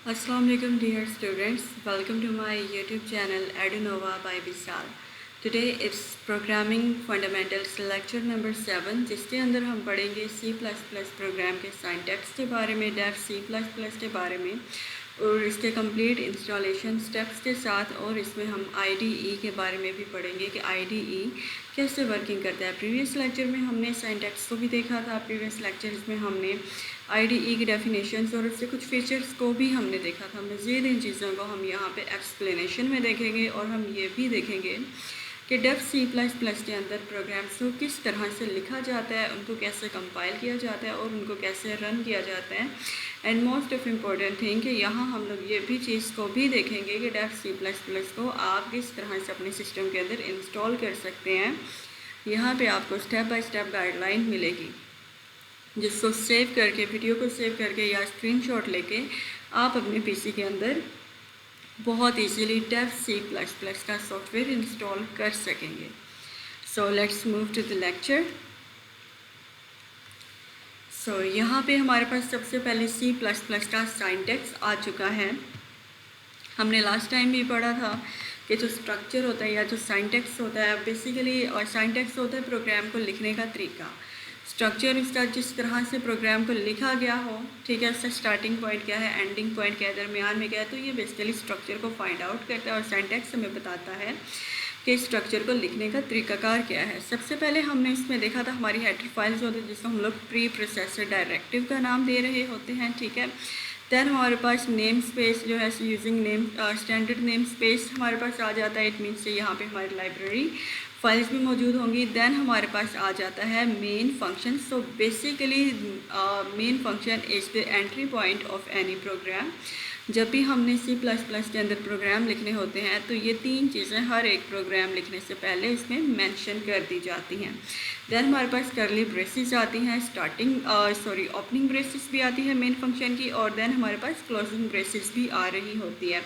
Assalamu alaikum dear students, welcome to my YouTube channel Edunova by Vishal. Today it's programming fundamentals lecture number 7 जिसके अंदर हम पढ़ेंगे C++ programme के syntax के बारे में, डेफ C++ के बारे में और इसके कंप्लीट इंस्टॉलेशन स्टेप्स के साथ, और इसमें हम IDE के बारे में भी पढ़ेंगे कि IDE कैसे वर्किंग करता है। प्रीवियस लेक्चर में हमने सिंटैक्स को भी देखा था, प्रीवियस लेक्चर्स में हमने IDE की डेफिनेशंस और उससे कुछ फीचर्स को भी हमने देखा था। मज़ीद इन चीज़ों को हम यहाँ पे एक्सप्लेनेशन में देखेंगे और हम ये भी देखेंगे कि डेफ C++ के अंदर प्रोग्राम्स को किस तरह से लिखा जाता है, उनको कैसे कंपाइल किया जाता है और उनको कैसे रन किया जाता है। And most of important thing कि यहाँ हम लोग ये भी चीज़ को भी देखेंगे कि डेफ C++ को आप किस तरह से अपने सिस्टम के अंदर इंस्टॉल कर सकते हैं। यहाँ पे आपको स्टेप बाय स्टेप गाइडलाइन मिलेगी जिसको सेव करके, वीडियो को सेव करके या स्क्रीनशॉट लेके आप अपने पीसी के अंदर बहुत इजीली डेफ C++ का सॉफ्टवेयर इंस्टॉल कर सकेंगे। So let's move to the lecture. So यहाँ पे हमारे पास सबसे पहले C++ का सिंटैक्स आ चुका है। हमने लास्ट टाइम भी पढ़ा था कि जो स्ट्रक्चर होता है या जो सिंटैक्स होता है बेसिकली, और सिंटैक्स होता है प्रोग्राम को लिखने का तरीका, स्ट्रक्चर इसका जिस तरह से प्रोग्राम को लिखा गया हो, ठीक है, उसका स्टार्टिंग पॉइंट क्या है, एंडिंग पॉइंट क्या है, दरमियान में क्या है, तो ये बेसिकली स्ट्रक्चर को फाइंड आउट करता है और सिंटैक्स हमें बताता है कि स्ट्रक्चर को लिखने का तरीकाकार क्या है। सबसे पहले हमने इसमें देखा था हमारी हेडर फाइल्स होती है जिसको हम लोग प्री प्रोसेसर डायरेक्टिव का नाम दे रहे होते हैं, ठीक है। दैन हमारे पास नेम स्पेस जो है using name standard name space हमारे पास आ जाता है। इट मीन्स यहाँ पे हमारी लाइब्रेरी फाइल्स भी मौजूद होंगी। दैन हमारे पास आ जाता है main function. So basically main function is the entry point of any program. जब भी हमने C++ के अंदर प्रोग्राम लिखने होते हैं तो ये तीन चीज़ें हर एक प्रोग्राम लिखने से पहले इसमें मेंशन कर दी जाती हैं। दैन हमारे पास करली ब्रेसेस आती हैं, ओपनिंग ब्रेसेस भी आती है मेन फंक्शन की, और देन हमारे पास क्लोजिंग ब्रेसेस भी आ रही होती है।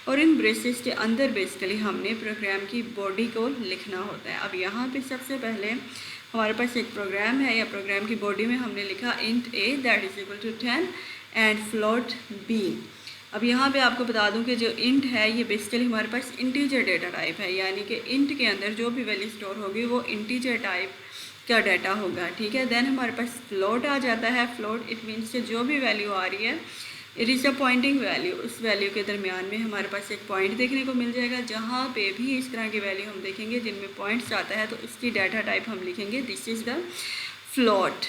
और इन ब्रेसेस के अंदर बेसिकली हमने प्रोग्राम की बॉडी को लिखना होता है। अब यहाँ पे सबसे पहले हमारे पास एक प्रोग्राम है, या प्रोग्राम की बॉडी में हमने लिखा int a that is equal to 10 and float b। अब यहाँ पे आपको बता दूं कि जो int है ये बेसिकली हमारे पास इंटीजर डेटा टाइप है, यानी कि int के अंदर जो भी वैल्यू स्टोर होगी वो इंटीजर टाइप का डाटा होगा, ठीक है। देन हमारे पास फ्लोट आ जाता है। फ्लोट इट मीन्स से जो भी वैल्यू आ रही है it is a pointing value, उस वैल्यू के दरमियान में हमारे पास एक पॉइंट देखने को मिल जाएगा। जहाँ पे भी इस तरह की वैल्यू हम देखेंगे जिनमें पॉइंट्स आता है तो उसकी डाटा टाइप हम लिखेंगे this is the float.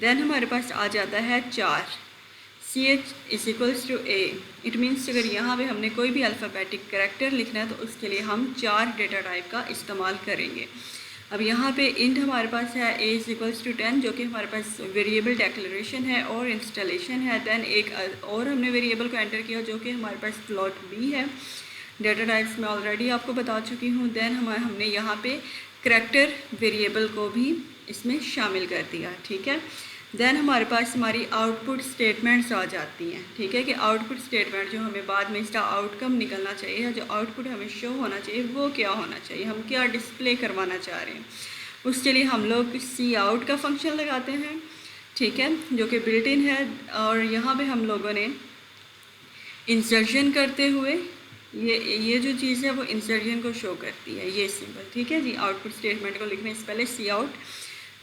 Then हमारे पास आ जाता है 4 CH is equals to A। It means अगर यहाँ पे हमने कोई भी अल्फ़ाबेटिक कैरेक्टर लिखना है तो उसके लिए हम 4 डेटा टाइप का इस्तेमाल करेंगे। अब यहाँ पे इंट हमारे पास है a इज इक्वल्स टू 10 जो कि हमारे पास वेरिएबल डेक्लेरेशन है और इंस्टॉलेशन है। देन एक और हमने वेरिएबल को एंटर किया जो कि हमारे पास फ्लोट b है। डेटा टाइप्स में ऑलरेडी आपको बता चुकी हूँ। देन हमने यहाँ पे करैक्टर वेरिएबल को भी इसमें शामिल कर दिया, ठीक है। देन हमारे पास हमारी आउटपुट स्टेटमेंट्स आ जाती हैं, ठीक है, कि आउटपुट स्टेटमेंट जो हमें बाद में इसका आउटकम निकलना चाहिए या जो आउटपुट हमें शो होना चाहिए वो क्या होना चाहिए, हम क्या डिस्प्ले करवाना चाह रहे हैं। उसके लिए हम लोग सी आउट का फंक्शन लगाते हैं, ठीक है, जो कि बिल्ट इन है। और यहाँ पे हम लोगों ने इंसर्शन करते हुए ये जो चीज़ है वो इंसर्शन को शो करती है, ये सिंबल, ठीक है जी। आउटपुट स्टेटमेंट को लिखने से पहले सी आउट,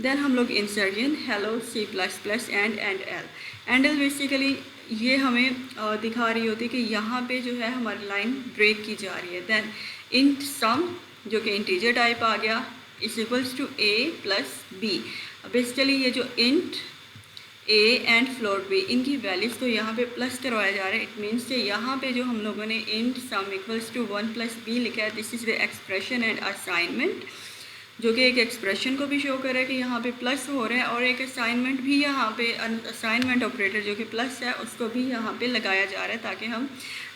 देन हम लोग insertion hello C++ and L basically ये हमें दिखा रही होती है कि यहाँ पे जो है हमारी लाइन ब्रेक की जा रही है। देन इंट सम जो कि इंटीजर टाइप आ गया is equals to a plus b। Basically ये जो int a and float b इनकी वैल्यूज़ तो यहाँ पे प्लस करवाया जा रहा है। इट मीन्स कि यहाँ पे जो हम लोगों ने int sum equals to 1 plus b लिखा है this is the expression and assignment, जो कि एक एक्सप्रेशन को भी शो कर रहा है कि यहाँ पे प्लस हो रहा है, और एक असाइनमेंट भी यहाँ पे असाइनमेंट ऑपरेटर जो कि प्लस है उसको भी यहाँ पे लगाया जा रहा है ताकि हम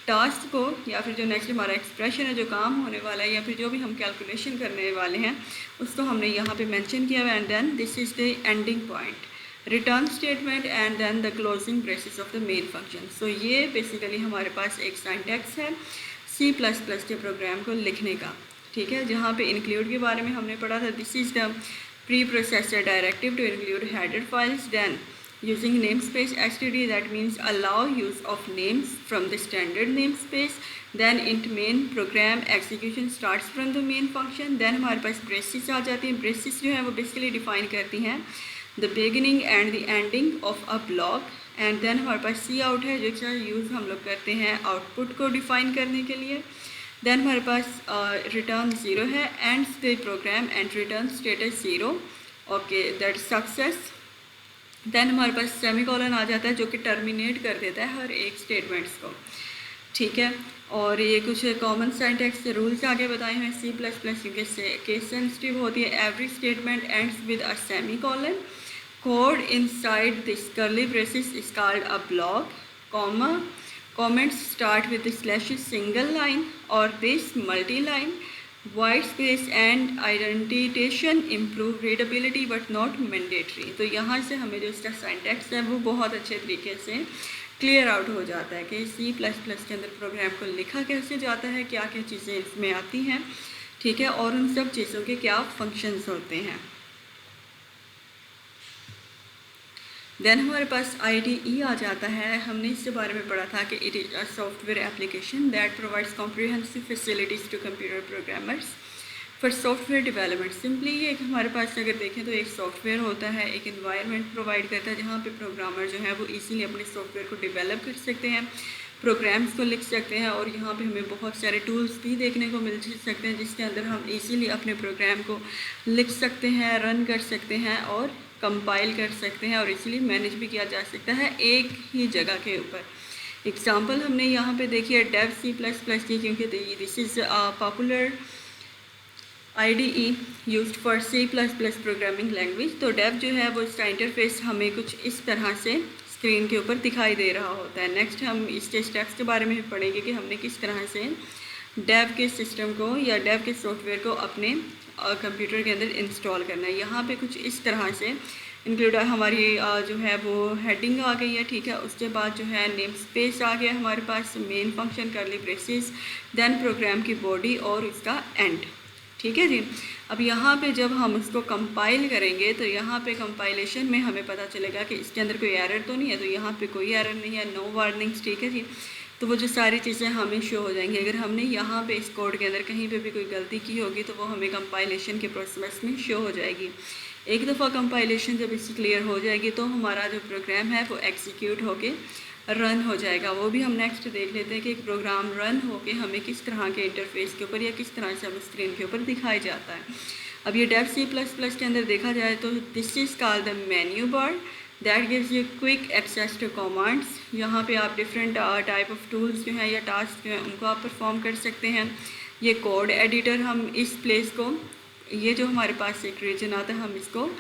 टास्क को या फिर जो नेक्स्ट हमारा एक्सप्रेशन है जो काम होने वाला है या फिर जो भी हम कैलकुलेशन करने वाले हैं उसको हमने यहाँ पे मेंशन किया हुआ। And then this is the ending point, return statement and then the closing braces of the main function. So ये बेसिकली हमारे पास एक सिंटैक्स है C++ के प्रोग्राम को लिखने का, ठीक है। जहाँ पे इंक्लूड के बारे में हमने पढ़ा था, this is the pre processor directive to include header files. Then using namespace std, that means allow use of names from the standard namespace. then int main program execution starts from the main function. then हमारे पास braces आ जाती हैं. braces जो है वो basically define करती हैं the beginning and the ending of a block. And then हमारे पास सी आउट है जिसका यूज़ हम लोग करते हैं आउटपुट को डिफाइन करने के लिए. देन हमारे पास रिटर्न 0 है, ends the program and return status 0. Okay, that success. Then हमारे पास सेमीकोलन आ जाता है जो कि टर्मिनेट कर देता है हर एक स्टेटमेंट्स को. ठीक है, और ये कुछ कॉमन सिंटैक्स रूल्स आगे बताए हैं C++ क्योंकि केस सेंसिटिव होती है. Every statement ends with a semicolon. Code inside this curly braces is called a block, comma. Comments start with the slashes single line or this multi-line. White space and indentation improve readability but not mandatory. तो यहाँ से हमें जो इसका syntax है वो बहुत अच्छे तरीके से क्लियर आउट हो जाता है कि C++ के अंदर प्रोग्राम को लिखा कैसे जाता है, क्या क्या चीज़ें इसमें आती हैं. ठीक है, और उन सब चीज़ों के क्या फंक्शंस होते हैं. देन हमारे पास IDE आ जाता है. हमने इसके बारे में पढ़ा था कि it is a software application that provides comprehensive facilities to computer programmers for software development. Simply ये हमारे पास अगर देखें तो एक सॉफ्टवेयर होता है, एक इन्वायरमेंट प्रोवाइड करता है जहाँ पे प्रोग्रामर जो है वो इजीली अपने सॉफ्टवेयर को डेवलप कर सकते हैं, प्रोग्राम्स को लिख सकते हैं. और यहाँ पे हमें बहुत सारे टूल्स भी देखने को मिल सकते हैं जिसके अंदर हम इजीली अपने प्रोग्राम को लिख सकते हैं, रन कर सकते हैं और कंपाइल कर सकते हैं और इसीलिए मैनेज भी किया जा सकता है एक ही जगह के ऊपर. एग्जांपल हमने यहाँ पे देखी है डेव C++ की, क्योंकि this is popular IDE used for C++ programming language. तो डेव जो है वो इसका इंटरफेस हमें कुछ इस तरह से स्क्रीन के ऊपर दिखाई दे रहा होता है. नेक्स्ट हम इसके स्टेप्स के बारे में भी पढ़ेंगे कि हमने किस तरह से डेव के सिस्टम को या डेव के सॉफ्टवेयर को अपने कंप्यूटर के अंदर इंस्टॉल करना है. यहाँ पे कुछ इस तरह से इंक्लूड हमारी जो है वो हेडिंग आ गई है. ठीक है, उसके बाद जो है नेम स्पेस आ गया हमारे पास, main function curly braces, then program की बॉडी और इसका एंड. ठीक है जी. अब यहाँ पे जब हम उसको कंपाइल करेंगे तो यहाँ पे कंपाइलेशन में हमें पता चलेगा कि इसके अंदर कोई एरर तो नहीं है. तो यहाँ पे कोई एरर नहीं है, नो वार्निंग्स. ठीक है जी. तो वो जो सारी चीज़ें हमें शो हो जाएंगी. अगर हमने यहाँ पे इस कोड के अंदर कहीं पे भी कोई गलती की होगी तो वो हमें कंपाइलेशन के प्रोसेस में शो हो जाएगी. एक दफ़ा कंपाइलेशन जब इसकी क्लियर हो जाएगी तो हमारा जो प्रोग्राम है वो एग्जीक्यूट होके रन हो जाएगा. वो भी हम नेक्स्ट देख लेते हैं कि एक प्रोग्राम रन होके हमें किस तरह के इंटरफेस के ऊपर या किस तरह से हमें स्क्रीन के ऊपर दिखाई जाता है. अब ये डेव C++ के अंदर देखा जाए तो this is called the menu bar that gives you quick access to commands. यहाँ पे आप डिफरेंट टाइप ऑफ टूल्स जो हैं या टास्क जो हैं उनको आप परफॉर्म कर सकते हैं. ये कोड एडिटर, हम इस प्लेस को, ये जो हमारे पास एक रीजन आता है हम इसको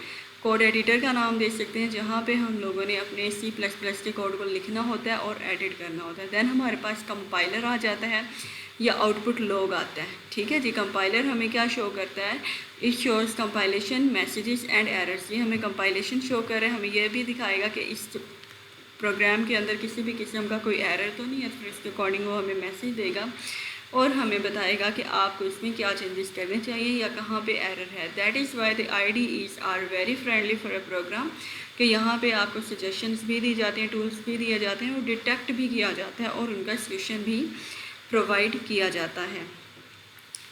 कोड एडिटर का नाम दे सकते हैं जहाँ पे हम लोगों ने अपने C++ के कोड को लिखना होता है और एडिट करना होता है. देन हमारे पास कंपाइलर आ जाता है या आउटपुट लॉग आता है. ठीक है जी. कंपाइलर हमें क्या शो करता है, it shows compilation messages and errors. ये हमें कंपाइलेशन शो कर रहा है, हमें यह भी दिखाएगा कि इस प्रोग्राम के अंदर किसी भी किस्म का कोई एरर तो नहीं है. फिर इसके अकॉर्डिंग वो हमें मैसेज देगा और हमें बताएगा कि आपको इसमें क्या चेंजेस करने चाहिए या कहाँ पे एरर है. That is why the IDEs are very friendly for a program, कि यहाँ पे आपको सजेशंस भी दी जाते हैं, टूल्स भी दिए जाते हैं और डिटेक्ट भी किया जाता है और उनका सोल्यूशन भी प्रोवाइड किया जाता है.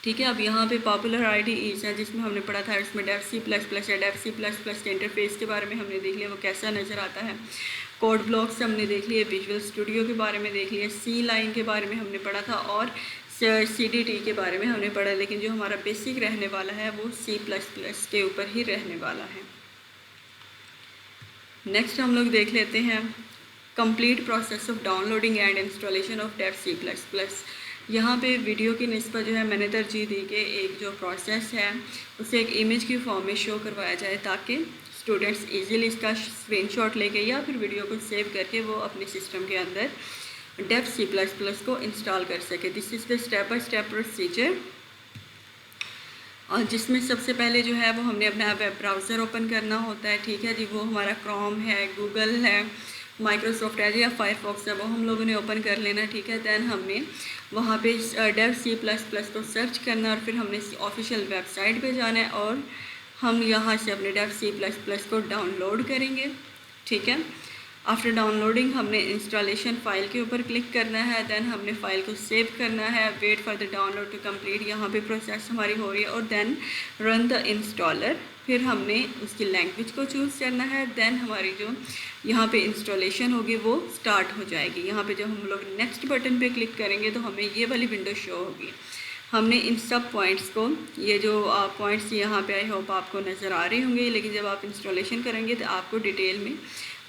ठीक है. अब यहाँ पे पॉपुलर IDEs हैं जिसमें हमने पढ़ा था, इसमें डेव C++ या डेव C++ के इंटरफेस के बारे में हमने देख लिया वो कैसा नज़र आता है. कोड ब्लॉक्स हमने देख लिए, विजुअल स्टूडियो के बारे में देख लिया, C लाइन के बारे में हमने पढ़ा था और CDT के बारे में हमने पढ़ा. लेकिन जो हमारा बेसिक रहने वाला है वो C++ के ऊपर ही रहने वाला है. नेक्स्ट हम लोग देख लेते हैं complete process of downloading and installation of Dev C++. यहाँ पे वीडियो की निस्बत जो है मैंने तरजीह दी कि एक जो प्रोसेस है उसे एक इमेज की फॉर्म में शो करवाया जाए ताकि स्टूडेंट्स इजीली इसका स्क्रीनशॉट लेके या फिर वीडियो को सेव करके वो अपने सिस्टम के अंदर डेव C++ को इंस्टॉल कर सके. This is the step by step procedure. और जिसमें सबसे पहले जो है वो हमने अपना वेब ब्राउज़र ओपन करना होता है. ठीक है जी. वो हमारा क्रोम है, गूगल है, माइक्रोसॉफ्ट है या फायरफॉक्स है, वो हम लोगों ने ओपन कर लेना. ठीक है. दैन हमने वहाँ पे डेव C++ को सर्च करना और फिर हमने ऑफिशियल वेबसाइट पे जाना है और हम यहाँ से अपने डेव C++ को डाउनलोड करेंगे. ठीक है। आफ्टर डाउनलोडिंग हमने इंस्टॉलेशन फ़ाइल के ऊपर क्लिक करना है, देन हमने फ़ाइल को सेव करना है, wait for the download to complete, यहाँ पे प्रोसेस हमारी हो रही है, और देन रन द इंस्टॉलर। फिर हमने उसकी लैंग्वेज को चूज़ करना है, देन हमारी जो यहाँ पे इंस्टॉलेशन होगी वो स्टार्ट हो जाएगी। यहाँ पे जब हम लोग नेक्स्ट बटन पे क्लिक करेंगे तो हमें ये वाली विंडो शो होगी। हमने इन सब पॉइंट्स को, ये जो पॉइंट्स यहाँ पे आई होप आपको नज़र आ रहे होंगे, लेकिन जब आप इंस्टॉलेशन करेंगे तो आपको डिटेल में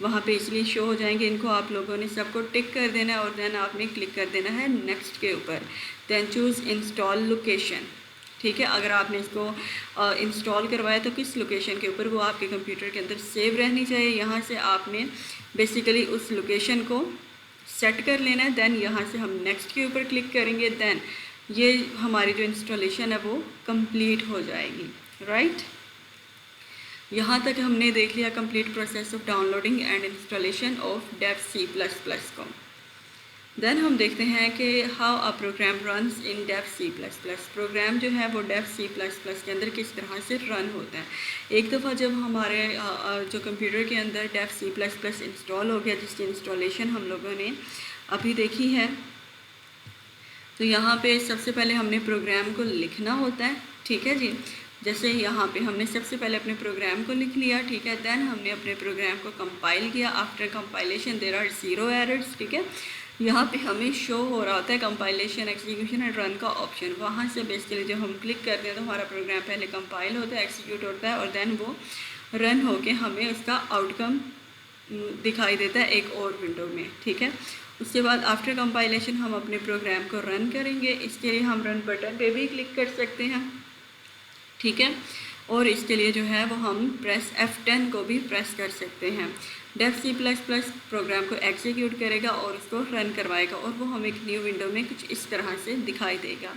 वहाँ पे इसलिए शो हो जाएंगे। इनको आप लोगों ने सबको टिक कर देना है और देन आपने क्लिक कर देना है नेक्स्ट के ऊपर, देन चूज़ इंस्टॉल लोकेशन। ठीक है, अगर आपने इसको इंस्टॉल करवाया तो किस लोकेशन के ऊपर, वो आपके कंप्यूटर के अंदर सेव रहनी चाहिए। यहाँ से आपने बेसिकली उस लोकेशन को सेट कर लेना है, देन यहाँ से हम नेक्स्ट के ऊपर क्लिक करेंगे, देन ये हमारी जो इंस्टॉलेशन है वो कंप्लीट हो जाएगी। राइट, यहाँ तक हमने देख लिया complete process of downloading and installation of Dev C++ को। देन हम देखते हैं कि how a program runs in Dev C++। Program जो है वो डेव C++ के अंदर किस तरह से रन होता है। एक दफ़ा जब हमारे जो कंप्यूटर के अंदर डेव C++ इंस्टॉल हो गया, जिसकी इंस्टॉलेशन हम लोगों ने अभी देखी है, तो यहाँ पे सबसे पहले हमने प्रोग्राम को लिखना होता है। ठीक है जी, जैसे यहाँ पे हमने सबसे पहले अपने प्रोग्राम को लिख लिया। ठीक है, देन हमने अपने प्रोग्राम को कंपाइल किया। After compilation there are 0 errors. ठीक है, यहाँ पे हमें शो हो रहा होता है कंपाइलेशन, एक्जीक्यूशन एंड रन का ऑप्शन। वहाँ से बेसिकली जब हम क्लिक करते हैं तो हमारा प्रोग्राम पहले कंपाइल होता है, एक्जीक्यूट होता है, और देन वो रन होके हमें उसका आउटकम दिखाई देता है एक और विंडो में। ठीक है, उसके बाद आफ्टर कंपाइलेशन हम अपने प्रोग्राम को रन करेंगे। इसके लिए हम रन बटन पे भी क्लिक कर सकते हैं। ठीक है, और इसके लिए जो है वो हम प्रेस F10 को भी प्रेस कर सकते हैं। डेव C++ प्रोग्राम को एग्जीक्यूट करेगा और उसको रन करवाएगा, और वो हमें एक न्यू विंडो में कुछ इस तरह से दिखाई देगा।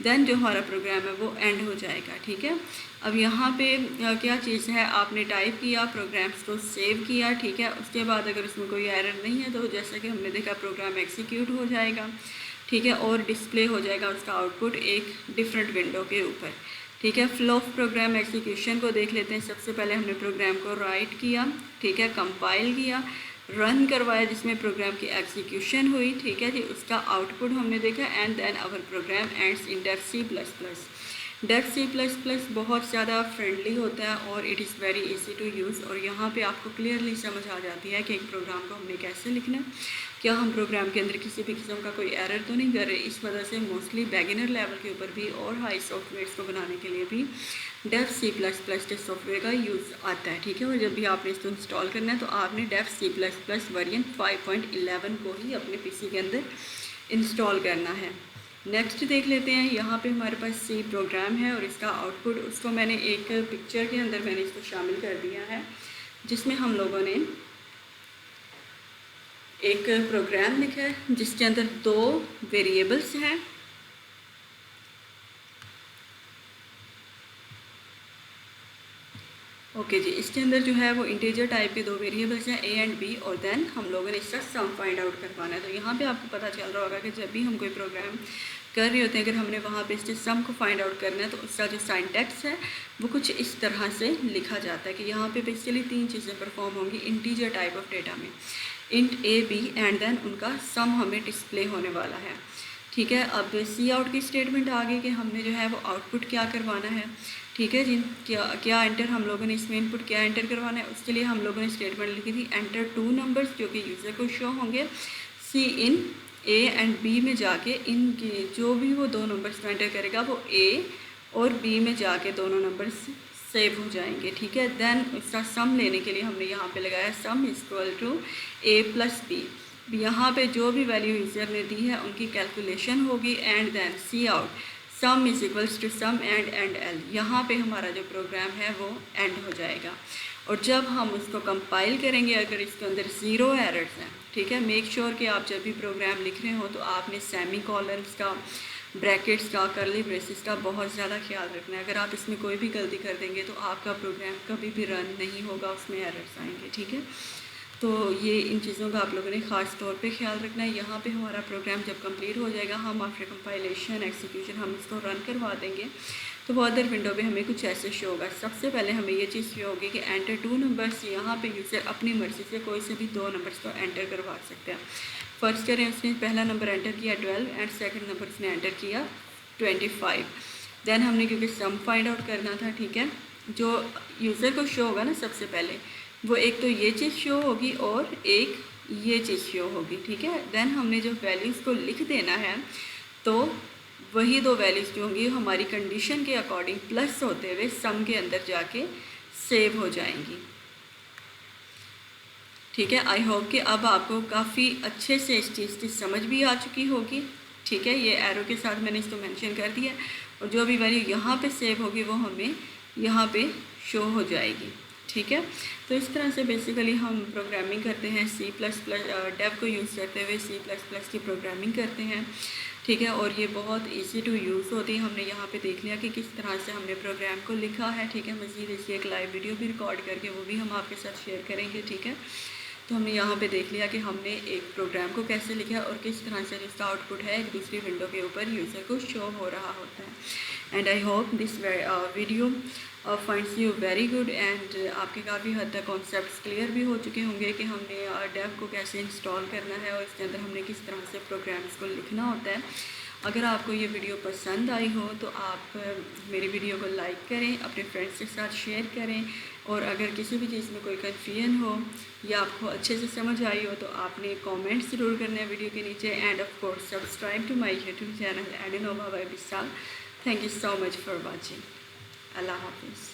देन जो हमारा प्रोग्राम है वो एंड हो जाएगा। ठीक है, अब यहाँ पे क्या चीज़ है, आपने टाइप किया, प्रोग्राम्स को सेव किया। ठीक है, उसके बाद अगर उसमें कोई एरर नहीं है तो जैसा कि हमने देखा प्रोग्राम एग्जीक्यूट हो जाएगा। ठीक है, और डिस्प्ले हो जाएगा उसका आउटपुट एक डिफरेंट विंडो के ऊपर। ठीक है, फ्लो ऑफ प्रोग्राम एग्जीक्यूशन को देख लेते हैं। सबसे पहले हमने प्रोग्राम को राइट किया। ठीक है, कंपाइल किया, रन करवाया, जिसमें प्रोग्राम की एग्जीक्यूशन हुई। ठीक है जी, उसका आउटपुट हमने देखा, and then our program ends in Dev C++। Dev C++ बहुत ज़्यादा फ्रेंडली होता है और it is very easy to use. और यहाँ पे आपको क्लियरली समझ आ जाती है कि एक प्रोग्राम को हमने कैसे लिखना है, क्या हम प्रोग्राम के अंदर किसी भी किस्म का कोई एरर तो नहीं कर रहे। इस वजह से मोस्टली बिगिनर लेवल के ऊपर भी और हाई सॉफ्टवेयर्स को बनाने के लिए भी डेव C++ के सॉफ्टवेयर का यूज़ आता है। ठीक है, और जब भी आपने इसको इंस्टॉल करना है तो आपने डेव C++ वर्जन 5.11 को ही अपने पीसी के अंदर इंस्टॉल करना है। नेक्स्ट देख लेते हैं, यहाँ पे हमारे पास C प्रोग्राम है और इसका आउटपुट, उसको मैंने एक पिक्चर के अंदर मैंने इसको शामिल कर दिया है, जिसमें हम लोगों ने एक प्रोग्राम लिखा है जिसके अंदर 2 वेरिएबल्स हैं। ओके जी, इसके अंदर जो है वो इंटीजर टाइप के 2 वेरिएबल्स हैं, A एंड B, और देन हम लोगों ने इसका सम फाइंड आउट करवाना है। तो यहाँ पे आपको पता चल रहा होगा कि जब भी हम कोई प्रोग्राम कर रहे होते हैं, अगर हमने वहाँ पे इसके सम को फाइंड आउट करना है तो उसका जो सिंटैक्स है वो कुछ इस तरह से लिखा जाता है कि यहाँ पे बेसिकली 3 चीज़ें परफॉर्म होंगी इंटीजर टाइप ऑफ डेटा में, int A B, and then उनका सम हमें डिस्प्ले होने वाला है। ठीक है, अब सी आउट की स्टेटमेंट आ गई कि हमने जो है वो आउटपुट क्या करवाना है। ठीक है जी, क्या एंटर हम लोगों ने इसमें इनपुट क्या एंटर करवाना है, उसके लिए हम लोगों ने स्टेटमेंट लिखी थी एंटर 2 नंबर्स, जो कि यूज़र को शो होंगे। C in A and B में जाके इनके जो भी वो 2 नंबर्स एंटर करेगा वो A और B में जाके दोनों नंबर्स सेव हो जाएंगे। ठीक है, देन उसका सम लेने के लिए हमने यहाँ पे लगाया sum equal to A + B। यहाँ पे जो भी वैल्यू यूज़र ने दी है उनकी कैलकुलेशन होगी, and then C out sum is equals to sum and L। यहाँ पे हमारा जो प्रोग्राम है वो एंड हो जाएगा। और जब हम उसको कंपाइल करेंगे, अगर इसके अंदर 0 एरर्स हैं, ठीक है, मेक श्योर कि आप जब भी प्रोग्राम लिख रहे हो तो आपने सेमी कॉलन्स का, ब्रैकेट्स का, कर्ली ब्रेसेस का बहुत ज़्यादा ख्याल रखना है। अगर आप इसमें कोई भी गलती कर देंगे तो आपका प्रोग्राम कभी भी रन नहीं होगा, उसमें एरर्स आएंगे। ठीक है, तो ये इन चीज़ों का आप लोगों ने ख़ास तौर पे ख्याल रखना है। यहाँ पे हमारा प्रोग्राम जब कंप्लीट हो जाएगा, हम आफ्टर कंपाइलेशन एग्जीक्यूशन हम इसको रन करवा देंगे। तो वो अदर विंडो पे हमें कुछ ऐसे शो होगा। सबसे पहले हमें ये चीज़ शो होगी कि एंटर 2 नंबर्स। यहाँ पे यूज़र अपनी मर्ज़ी से कोई से भी 2 नंबर्स को एंटर करवा सकते हैं। फर्स्ट करें, उसने पहला नंबर एंटर किया 12 एंड सेकंड नंबर उसने एंटर किया 25। देन हमने क्योंकि सम फाइंड आउट करना था, ठीक है, जो यूज़र को शो होगा ना सबसे पहले, वो एक तो ये चीज़ शो होगी और एक ये चीज़ शो होगी, ठीक है। देन हमने जो वैल्यूज़ को लिख देना है, तो वही दो वैल्यूज़ जो होंगी हमारी कंडीशन के अकॉर्डिंग प्लस होते हुए सम के अंदर जाके सेव हो जाएंगी, ठीक है। आई होप कि अब आपको काफ़ी अच्छे से इस चीज़ की समझ भी आ चुकी होगी, ठीक है। ये एरो के साथ मैंने इसको मेंशन कर दिया और जो भी वैल्यू यहाँ पे सेव होगी वो हमें यहाँ पे शो हो जाएगी, ठीक है। तो इस तरह से बेसिकली हम प्रोग्रामिंग करते हैं, C++ डेव को यूज़ करते हुए C++ की प्रोग्रामिंग करते हैं, ठीक है। और ये बहुत इजी टू यूज़ होती है। हमने यहाँ पे देख लिया कि किस तरह से हमने प्रोग्राम को लिखा है, ठीक है। मज़ीद इसकी एक लाइव वीडियो भी रिकॉर्ड करके वो भी हम आपके साथ शेयर करेंगे, ठीक है। तो हमने यहाँ पे देख लिया कि हमने एक प्रोग्राम को कैसे लिखा और किस तरह से इसका आउटपुट है एक दूसरी विंडो के ऊपर यूज़र को शो हो रहा होता है। And I hope this video finds you very good and आपके काफ़ी हद तक कॉन्सेप्ट्स क्लियर भी हो चुके होंगे कि हमने डेव को कैसे इंस्टॉल करना है और इसके अंदर हमने किस तरह से प्रोग्राम्स को लिखना होता है। अगर आपको ये वीडियो पसंद आई हो तो आप मेरी वीडियो को लाइक करें, अपने फ्रेंड्स के साथ शेयर करें, और अगर किसी भी चीज़ में कोई कन्फ्यूजन हो या आपको अच्छे से समझ आई हो तो आपने कमेंट ज़रूर करना है वीडियो के नीचे। And of course subscribe to my YouTube channel Edinova by Vishal. Thank you so much for watching. अल्लाह हाफिज़।